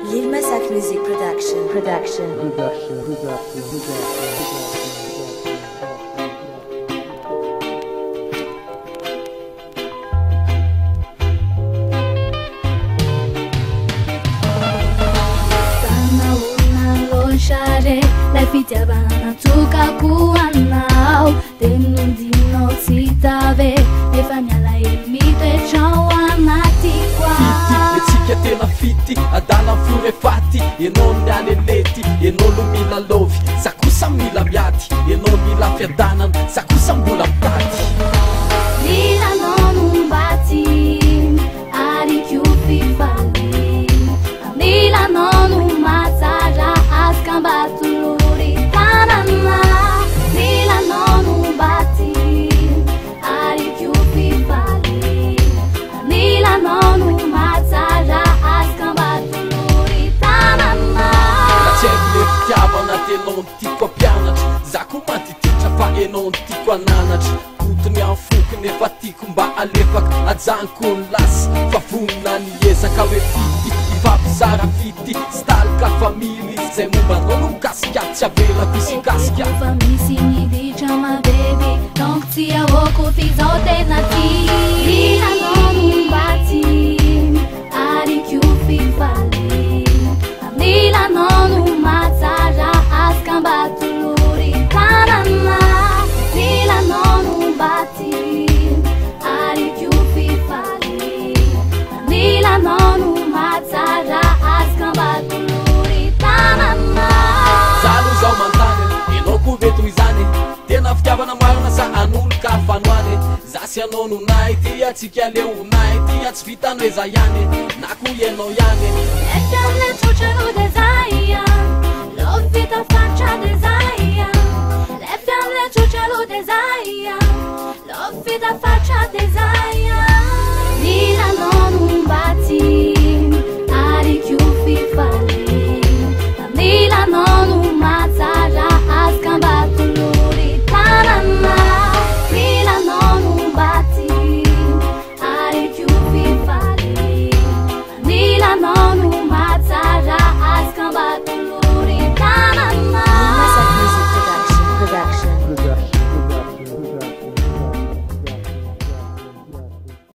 Lil Masak Music Production. La fitiavana tuka kuanao Tenu dino sitave E fagnala e mite ciawanati qua Fiti, e tsika tena fity Adala fiory e faty Enao ny alelety Enao lo mila lovy Za kosa mila miaty Enao mila fiadanana Za kosa mbola mitaty Lila non mbati Ari chiù fifali Lila non mazzaja Ascambato luri tanana Lila non mbati Ari chiù fifali Lila non mazzaja Ascambato luri tanana Katsegny le fitiavana tenao tiako ampianatra Za ko matititra fa enao tiako ananatra Otony amin'ny fokony efa tiako mba alefaka Ajanoko ny lasy fa vonina niezaka hoe fity Ifampizara fity Stalika family Zay momba anao no mikasika tsy avelako izy kasika Fa misy niditra ma baby Donc tsy avoko fizao tena ty Lila non mbati Ari chiù fifali Lila non mazzaja Ascambato luri tanana Lila non mbati Ari chiù fifali Lila non mazzaja Ascambato luri tanana Zalo zao mantany Enao ko veto izany Tena fitiavana marina sa anolo ka fanoany Za sy anao no nay Tia tsika leo nay Tia tsy vitany hoe za ihany Na ko enao ihany Lecam le ciucero de zaia Lovita faccia de zaia Lecam le ciucero de zaia Lovita faccia de zaia